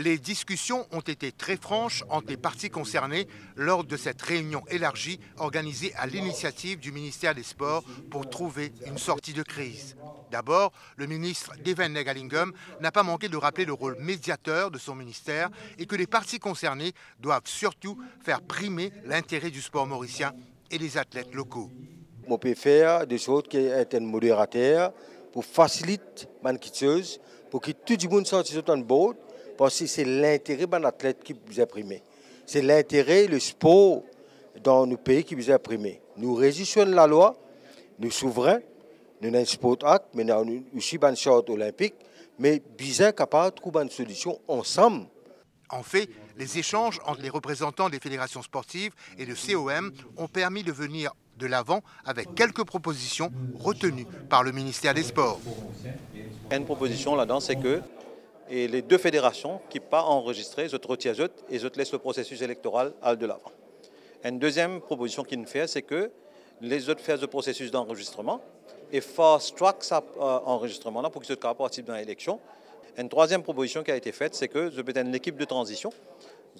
Les discussions ont été très franches entre les parties concernées lors de cette réunion élargie organisée à l'initiative du ministère des Sports pour trouver une sortie de crise. D'abord, le ministre Devin Negalingam n'a pas manqué de rappeler le rôle médiateur de son ministère et que les parties concernées doivent surtout faire primer l'intérêt du sport mauricien et des athlètes locaux. On peut faire des choses qui est un modérateur pour faciliter la quitteuse, pour que tout le monde sorte sur un board, parce que c'est l'intérêt de l'athlète qui vous a primé. C'est l'intérêt, le sport dans nos pays qui vous a primé. Nous résistons la loi, nous souverains, nous avons un sport act, mais nous avons aussi une charte olympique, mais bien capable de trouver une solution ensemble. En fait, les échanges entre les représentants des fédérations sportives et le COM ont permis de venir de l'avant avec quelques propositions retenues par le ministère des Sports. Une proposition là-dedans, c'est que les deux fédérations qui ne sont pas enregistrées, ils retirent et ils laissent le processus électoral aller de l'avant. Une deuxième proposition qu'ils nous font, c'est que les autres fassent le processus d'enregistrement et fast-track cet enregistrement-là pour qu'ils soient capables de participer dans l'élection. Une troisième proposition qui a été faite, c'est que je peux être une équipe de transition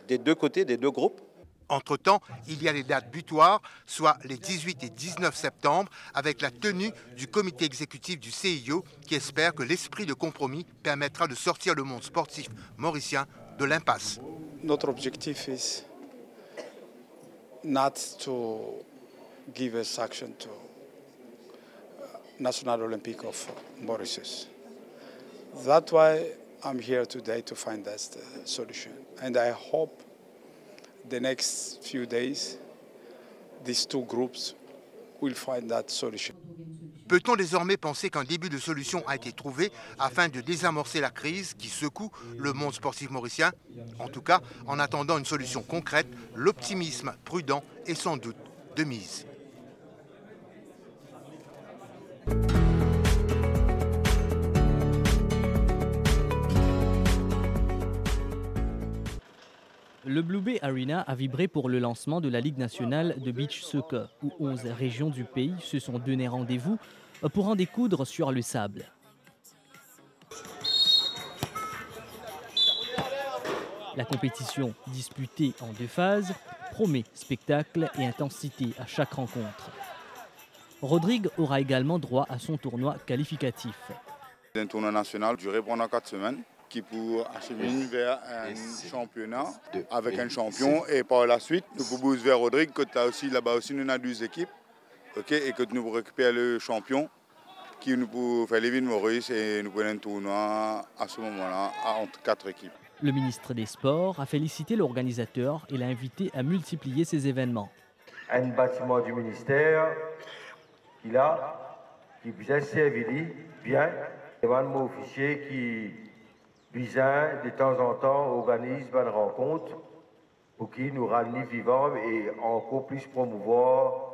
des deux côtés, des deux groupes. Entre-temps, il y a les dates butoirs, soit les 18 et 19 septembre, avec la tenue du comité exécutif du CIO qui espère que l'esprit de compromis permettra de sortir le monde sportif mauricien de l'impasse. Notre objectif est not to give a sanction to National Olympic of Mauritius. That's why I'm here today to find that solution. And I hope the next few days, these two groups will find that solution. Peut-on désormais penser qu'un début de solution a été trouvé afin de désamorcer la crise qui secoue le monde sportif mauricien? En tout cas, en attendant une solution concrète, l'optimisme prudent est sans doute de mise. Le Blue Bay Arena a vibré pour le lancement de la Ligue nationale de beach soccer, où 11 régions du pays se sont donné rendez-vous pour en découdre sur le sable. La compétition, disputée en 2 phases, promet spectacle et intensité à chaque rencontre. Rodrigue aura également droit à son tournoi qualificatif. Un tournoi national duré pendant 4 semaines. Qui pour acheminer vers un championnat avec un champion et par la suite nous pouvons vers Rodrigue que tu as aussi là-bas aussi nous avons 2 équipes, ok, et que nous récupérons le champion qui nous peut faire les villes Maurice et nous prenons un tournoi à ce moment-là entre 4 équipes. Le ministre des Sports a félicité l'organisateur et l'a invité à multiplier ces événements. Un bâtiment du ministère qui vous a servi bien, et un officier qui Bizarre, de temps en temps, organise une rencontre pour qui nous rendre vivants et encore plus promouvoir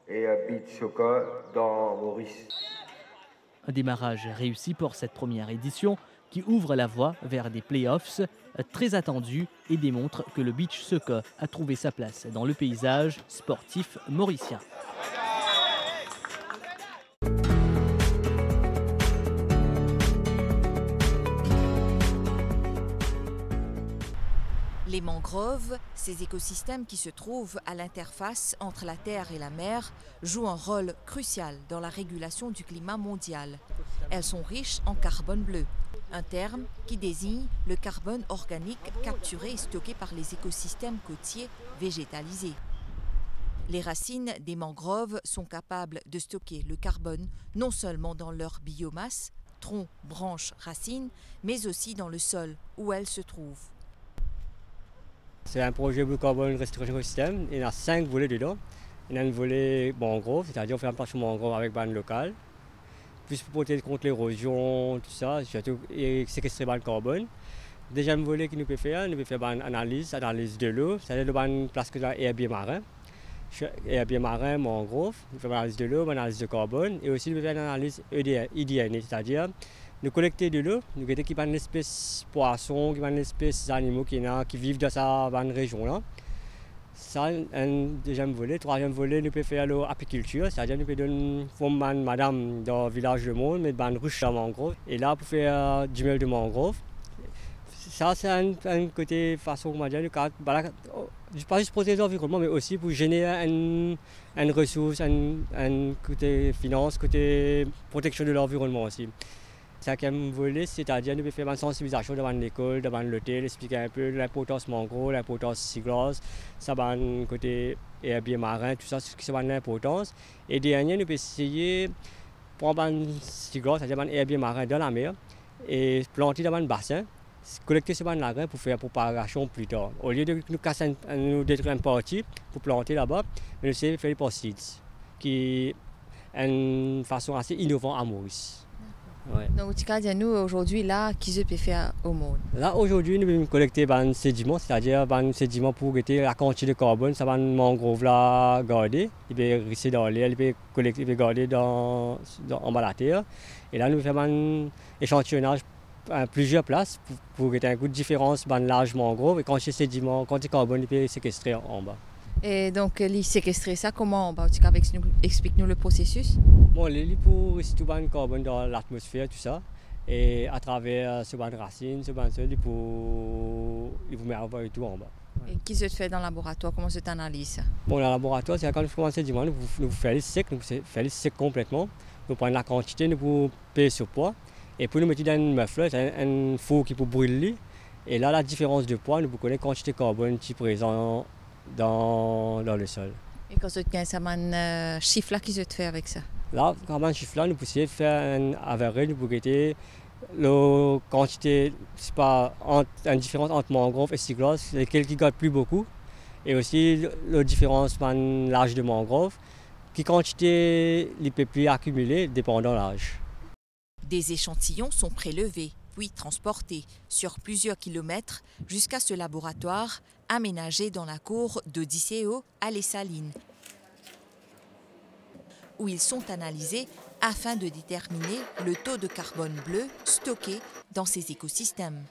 et beach soccer dans Maurice. Un démarrage réussi pour cette première édition qui ouvre la voie vers des playoffs très attendus et démontre que le beach soccer a trouvé sa place dans le paysage sportif mauricien. Les mangroves, ces écosystèmes qui se trouvent à l'interface entre la terre et la mer, jouent un rôle crucial dans la régulation du climat mondial. Elles sont riches en carbone bleu, un terme qui désigne le carbone organique capturé et stocké par les écosystèmes côtiers végétalisés. Les racines des mangroves sont capables de stocker le carbone non seulement dans leur biomasse, troncs, branches, racines, mais aussi dans le sol où elles se trouvent. C'est un projet Blue Carbon Restoration System. Il y a 5 volets dedans. Il y a un volet mangrove, c'est-à-dire on fait un plantation mangrove avec banane locale, plus pour protéger contre l'érosion, tout ça, surtout et séquestrer le carbone. Deuxième volet qui nous peut faire une analyse de l'eau, c'est-à-dire le ban place que l'herbier marin. Herbier marin, mangrove, nous faisons une analyse de l'eau, une analyse de carbone et aussi nous faisons une analyse EDN, c'est-à-dire nous collecter de l'eau, nous avons une espèce de poisson, une espèce d'animaux qui vivent dans cette région-là. Ça, un deuxième volet. Troisième volet, nous pouvons faire l'apiculture, c'est-à-dire nous pouvons donner une madame dans le village de monde, mettre une ruche de mangrove. Et là, pour faire du miel de mangrove, Ça, c'est un côté façon, comment dire, pas juste protéger l'environnement, mais aussi pour générer une ressource, un côté finance, côté protection de l'environnement aussi. Ça qu'elle voulait, c'est-à-dire nous faire une sensibilisation devant l'école, devant l'hôtel, expliquer un peu l'importance mangrove, l'importance seagrass, ça va un côté herbier marin, tout ça, ce qui a l'importance. Et dernier, nous pouvons essayer de prendre un seagrass, c'est-à-dire un herbier marin dans la mer, et planter dans un bassin, collecter ce grain pour faire propagation plus tard. Au lieu de nous casser, nous détruire une partie pour planter là-bas, nous essayons de faire des seeds, qui est une façon assez innovante à Maurice. Ouais. Donc, tu as dit nous aujourd'hui là, qui se peut faire au monde? Là aujourd'hui, nous pouvons collecter des sédiments, c'est-à-dire des sédiments pour guetter la quantité de carbone, ça va une mangrove là garder, il peut rester dans l'air, il peut collecter, il peut garder en bas de la terre. Et là, nous faisons un échantillonnage à plusieurs places pour guetter un coup de différence dans l'âge mangrove et quand c'est sédiments, quand c'est carbone, il peut séquestrer en bas. Et donc, les séquestrer ça, comment? Explique-nous le processus. Bon, les pour rester le carbone dans l'atmosphère, tout ça. Et à travers ce banc de racines, ce banc de sol, il vous met tout en bas. Et qui se fait dans le laboratoire? Comment se t'analyse ça? Bon, dans le laboratoire, c'est quand nous faisons sédiments, nous faisons les secs, nous faisons les secs complètement. Nous prenons la quantité, nous pouvons payer sur poids. Et pour nous mettre dans une meufle, c'est un four qui peut brûler. Et là, la différence de poids, nous connaissons la quantité de carbone qui est présente dans le sol. Et quand tu as un chiffre là, qui se fait avec ça? Là, quand un chiffre là, nous pouvons faire un average, nous pouvons guetter la quantité, c'est pas une différence entre mangrove et seagrass, lesquels qui gardent plus beaucoup. Et aussi la différence dans l'âge de mangrove, qui quantité les peut plus accumuler dépendant de l'âge. Des échantillons sont prélevés, puis transportés sur plusieurs kilomètres jusqu'à ce laboratoire aménagé dans la cour d'Odysséo à Les Salines, où ils sont analysés afin de déterminer le taux de carbone bleu stocké dans ces écosystèmes.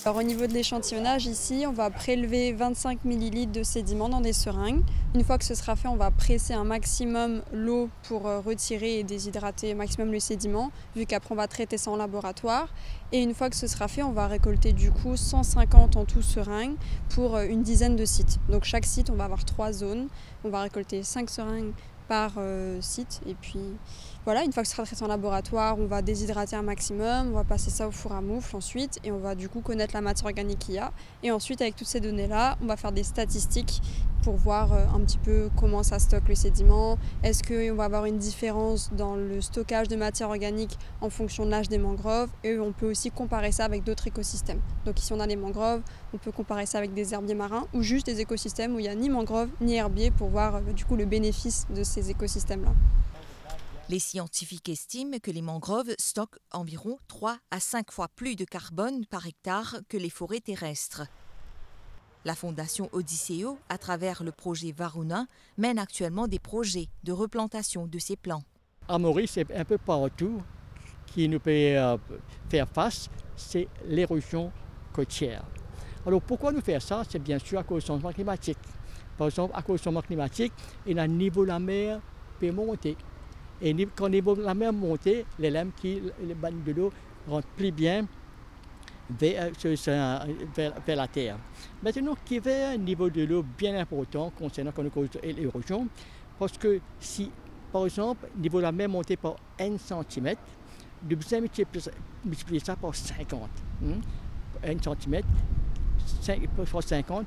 Alors, au niveau de l'échantillonnage, ici, on va prélever 25 ml de sédiments dans des seringues. Une fois que ce sera fait, on va presser un maximum l'eau pour retirer et déshydrater au maximum le sédiment, vu qu'après on va traiter ça en laboratoire. Et une fois que ce sera fait, on va récolter du coup 150 en tout seringues pour une dizaine de sites. Donc chaque site, on va avoir 3 zones. On va récolter 5 seringues par site. Et puis voilà, une fois que ce sera traité en laboratoire, on va déshydrater un maximum, on va passer ça au four à moufle ensuite et on va du coup connaître la matière organique qu'il y a. Et ensuite, avec toutes ces données-là, on va faire des statistiques pour voir un petit peu comment ça stocke le sédiment. Est-ce qu'on va avoir une différence dans le stockage de matière organique en fonction de l'âge des mangroves? Et on peut aussi comparer ça avec d'autres écosystèmes. Donc ici on a les mangroves, on peut comparer ça avec des herbiers marins ou juste des écosystèmes où il n'y a ni mangroves ni herbiers pour voir du coup le bénéfice de ces écosystèmes-là. Les scientifiques estiment que les mangroves stockent environ 3 à 5 fois plus de carbone par hectare que les forêts terrestres. La Fondation Odysséo, à travers le projet Varuna, mène actuellement des projets de replantation de ces plants. À Maurice, c'est un peu partout qui nous peut faire face, c'est l'érosion côtière. Alors pourquoi nous faire ça? C'est bien sûr à cause du changement climatique. Par exemple, à cause du changement climatique, le niveau de la mer peut monter. Et quand le niveau de la mer monte, les lames les bandes de l'eau rentrent plus bien vers la terre. Maintenant, qu'il y a un niveau de l'eau bien important concernant l'érosion, parce que si, par exemple, le niveau de la mer montait par 1 cm, nous devons multiplier ça par 50. 1 cm, par 50,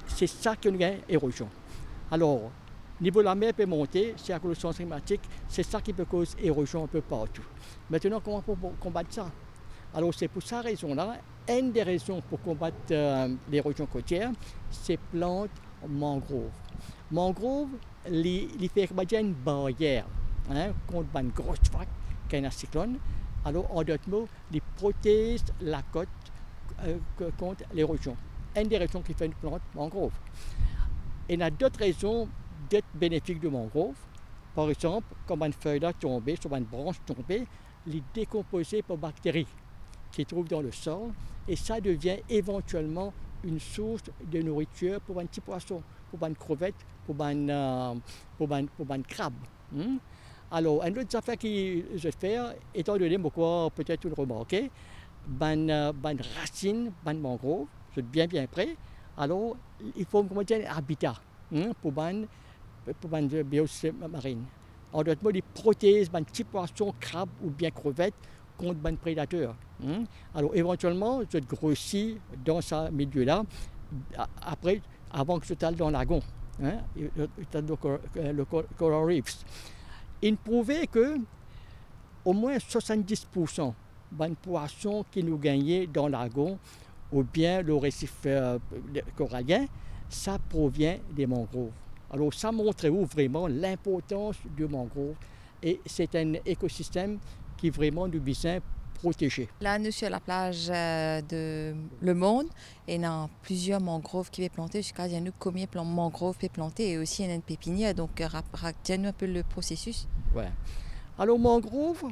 c'est ça que nous avons érosion. Alors, le niveau de la mer peut monter, c'est à cause du changement climatique, c'est ça qui peut causer érosion un peu partout. Maintenant, comment pour combattre ça? Alors c'est pour cette raison-là, une des raisons pour combattre l'érosion côtière, c'est plantes mangroves. Mangrove, il fait une barrière contre une grosse vague, qui est un cyclone. Alors en d'autres mots, il protège la côte contre l'érosion. Une des raisons qui fait une plante mangrove. Et il y a d'autres raisons d'être bénéfiques de mangrove. Par exemple, comme une feuille là tombée, sur une branche tombée, il est décomposé par bactéries qui se trouvent dans le sol et ça devient éventuellement une source de nourriture pour un petit poisson, pour une crevette, pour un crabe. Alors, une autre affaire qui je fais, étant donné pourquoi peut-être vous le remarquez, racines, ban mangrove, c'est bien près. Alors, il faut un habitat pour la biosphère marine. En d'autres mots, des protéines, des petits poissons, crabes ou bien crevettes contre des prédateurs. Alors, éventuellement, je grossis dans ce milieu-là, avant que je taille dans le lagon, le coral reefs. Il prouvait que au moins 70% des poissons qui nous gagnaient dans le lagon ou bien le récif corallien, ça provient des mangroves. Alors ça montre vraiment l'importance du mangrove et c'est un écosystème qui est vraiment du besoin protégé. Là, nous sur la plage de Le Monde, il y a plusieurs mangroves qui sont plantés. Jusqu'à il y a combien de mangroves qui sont plantés et aussi il y a une pépinière. Donc, raconte-nous un peu le processus. Ouais. Alors, mangrove,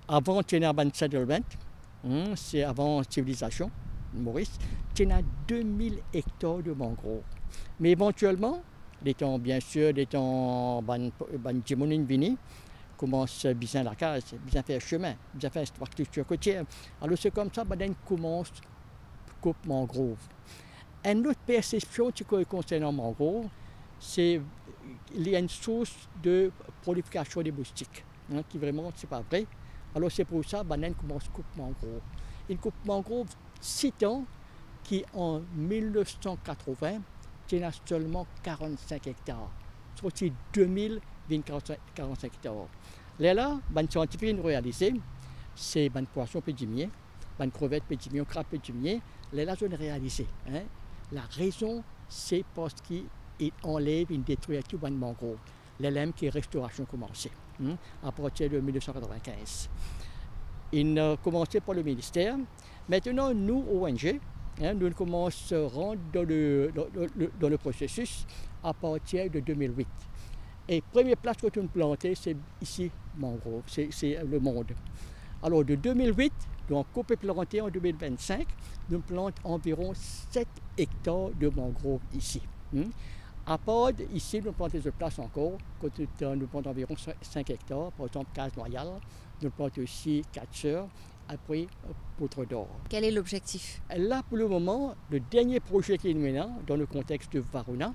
avant il y a un settlement, c'est avant la civilisation, Maurice, il y a 2000 hectares de mangroves. Mais éventuellement, bien sûr, les temps Jimonine Vini, commence bien la case, bien faire chemin, bien faire structure côtière. Alors c'est comme ça, on commence coupe mangrove. Une autre perception qui concerne mangrove, c'est qu'il y a une source de prolifération des moustiques, qui vraiment c'est pas vrai. Alors c'est pour ça qu'on commence coupe mangrove. Une coupe mangrove 6 ans qui en 1980 il y a seulement 45 hectares. C'est 2045 hectares. Là, les scientifiques ont réalisé, c'est les poissons pédimiers, les crevettes pédimiers, les crabes pédimiers. Là, ils ont réalisé. La raison, c'est parce qu'ils enlèvent, ils détruisent tout le mangrove. L'LM qui est restauration commencée, à partir de 1995. Ils ont commencé par le ministère. Maintenant, nous, ONG, nous commençons à rentrer dans le processus à partir de 2008. Et la première place que nous plantons, c'est ici, mangrove, c'est Le Monde. Alors de 2008, nous avons planté en 2025, nous plantons environ 7 hectares de mangrove ici. À part ici, nous plantons des places encore, nous plantons environ 5 hectares, par exemple Casse-Noyal, nous plantons aussi 4 Sœurs, après Poutre d'Or. Quel est l'objectif? Là, pour le moment, le dernier projet qui est maintenant, dans le contexte de Varuna,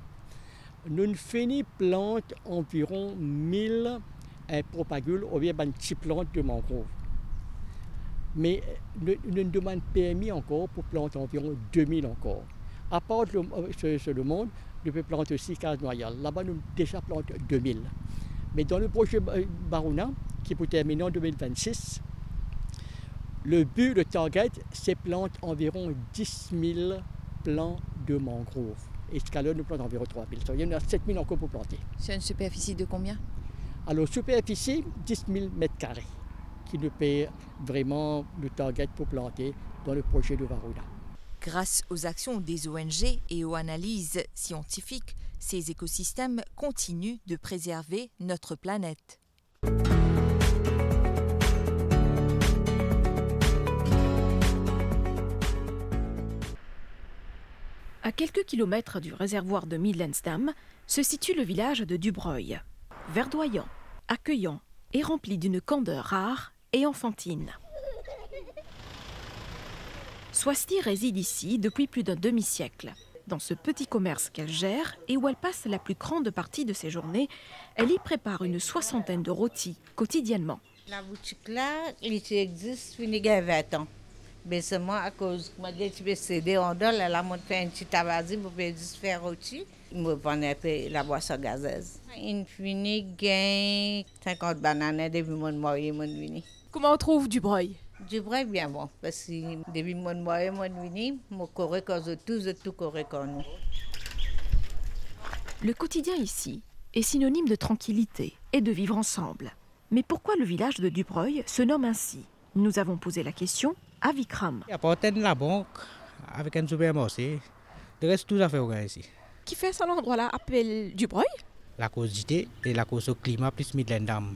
nous finissons planter environ 1000 propagules ou bien des petites plantes de mangrove. Mais nous demandons permis encore pour planter environ 2000 encore. À part le Monde, nous pouvons planter aussi Casse-Noyal. Là-bas, nous déjà plantons 2000. Mais dans le projet Varuna, qui peut terminer en 2026, le but, le target, c'est planter environ 10 000 plants de mangrove. Et ce cas-là, nous plantons environ 3 000. Il y en a 7 000 encore pour planter. C'est une superficie de combien? Alors, superficie, 10 000 mètres carrés, qui nous paye vraiment le target pour planter dans le projet de Varuna. Grâce aux actions des ONG et aux analyses scientifiques, ces écosystèmes continuent de préserver notre planète. À quelques kilomètres du réservoir de Midlands Dam se situe le village de Dubreuil. Verdoyant, accueillant et rempli d'une candeur rare et enfantine. Swasti réside ici depuis plus d'un demi-siècle. Dans ce petit commerce qu'elle gère et où elle passe la plus grande partie de ses journées, elle y prépare une 60aine de rôtis quotidiennement. La boutique là, elle existe depuis 20 ans. Mais seulement à cause que je me cédé en dehors, là, je fais un petit tabac pour faire rôti. Je me prends la boisson gazeuse. Il finit gain 50 bananes depuis mon moyen, mon vini. Comment on trouve Dubreuil? Dubreuil bien bon, parce que depuis mon moyen, mon vini, mon correct tout correct en nous. Le quotidien ici est synonyme de tranquillité et de vivre ensemble. Mais pourquoi le village de Dubreuil se nomme ainsi? Nous avons posé la question à Vikram. Il y a la banque avec un supermarché. Le reste, tout à fait ici. Qui fait cet endroit-là appelle Dubreuil? La cause d'idée et la cause au climat plus Midlands Dam.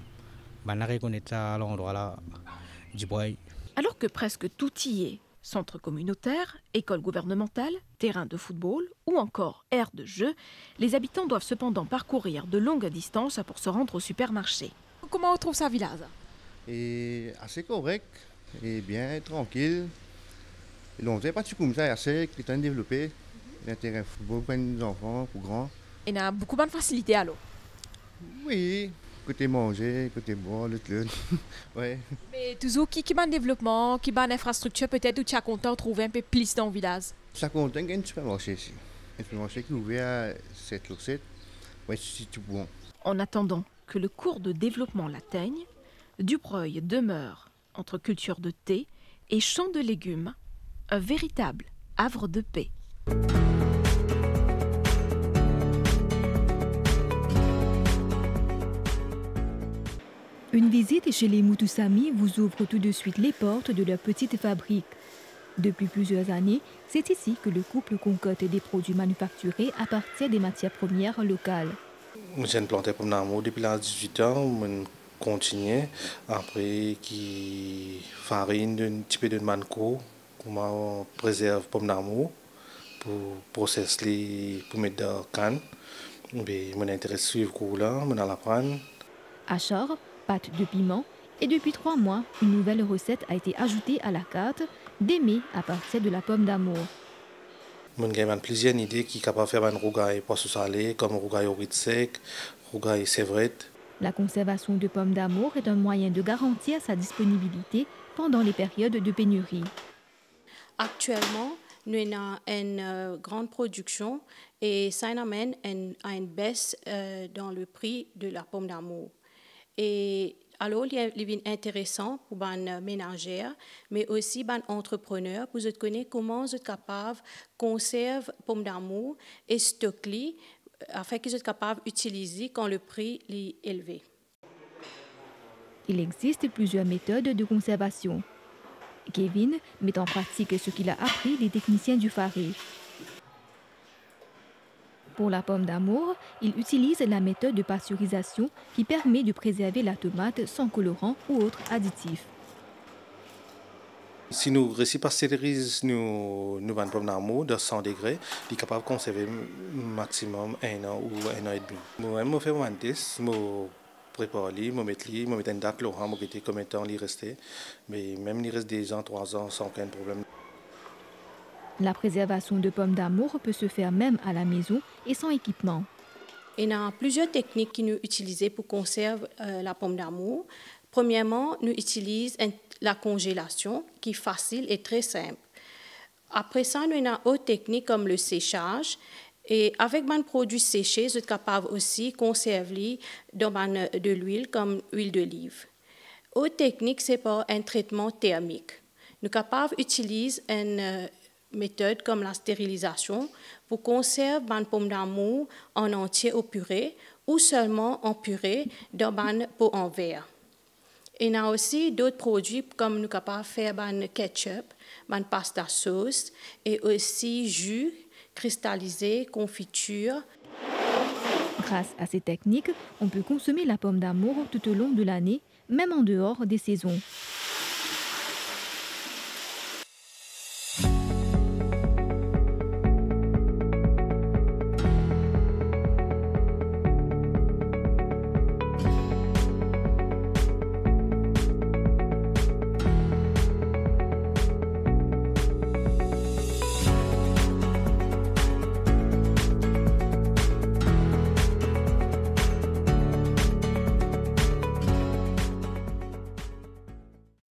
On reconnaît ça l'endroit-là, Dubreuil. Alors que presque tout y est, centre communautaire, école gouvernementale, terrain de football ou encore aire de jeu, les habitants doivent cependant parcourir de longues distances pour se rendre au supermarché. Comment on trouve ça village? Et assez correct, et bien tranquille. Et donc, c'est pas comme ça, assez, qui est développé. L'intérêt football pour les enfants, pour grands. Et il y a beaucoup de facilité alors. Oui, côté manger, côté boire, le club. Ouais. Mais toujours, qui a un développement, qui a une infrastructure, peut-être où tu es content de trouver un peu plus dans le village? Ça compte, il y a un supermarché ici. Un supermarché qui est ouvert à 7h07. Ouais, c'est tout bon. En attendant que le cours de développement l'atteigne, Dubreuil demeure, entre culture de thé et champs de légumes, un véritable havre de paix. Une visite chez les Moutoussami vous ouvre tout de suite les portes de leur petite fabrique. Depuis plusieurs années, c'est ici que le couple concocte des produits manufacturés à partir des matières premières locales. J'ai planté pomme d'amour depuis l'âge de 18 ans, je continue. Après, qui farine d'un petit peu de manco, comment préserve pomme d'amour pour processer pour mettre dans la canne. Je m'intéresse à suivre cours là, je vais l'apprendre. Achor, pâte de piment, et depuis 3 mois, une nouvelle recette a été ajoutée à la carte, des mets à partir de la pomme d'amour. J'ai plusieurs idées qui sont capables de faire un rougail poisson salé, comme rougail au riz sec, rougail sévrette. La conservation de pommes d'amour est un moyen de garantir sa disponibilité pendant les périodes de pénurie. Actuellement, nous avons une grande production et ça amène à une baisse dans le prix de la pomme d'amour. Et alors, il est intéressant pour les ménagères, mais aussi les entrepreneurs, pour connaître comment ils sont capables de conserver les pommes d'amour et stocker afin qu'ils soient capables d'utiliser quand le prix est élevé. Il existe plusieurs méthodes de conservation. Kevin met en pratique ce qu'il a appris des techniciens du Faré. Pour la pomme d'amour, il utilise la méthode de pasteurisation qui permet de préserver la tomate sans colorant ou autre additif. Si nous pasteurisons nos pommes d'amour de 100 degrés, nous sommes capables de conserver maximum 1 an ou 1 an et demi. Je fais mon test, je prépare, je mets une date, je sais combien de temps il reste. Mais même il reste 2 ans, 3 ans sans aucun problème. La préservation de pommes d'amour peut se faire même à la maison et sans équipement. Il y a plusieurs techniques que nous utilisons pour conserver la pomme d'amour. Premièrement, nous utilisons la congélation qui est facile et très simple. Après ça, nous avons d'autres techniques comme le séchage. Et avec des produits séchés, vous êtes capable aussi de conserver dans de l'huile comme l'huile d'olive. Autre technique, c'est par un traitement thermique. Nous sommes capables d'utiliser une méthode comme la stérilisation pour conserver les pommes d'amour en entier au purée ou seulement en purée dans une pot en verre. Il y a aussi d'autres produits comme nous sommes capables de faire des ketchup, des pasta sauce et aussi jus, cristallisé, confiture. Grâce à ces techniques, on peut consommer la pomme d'amour tout au long de l'année, même en dehors des saisons.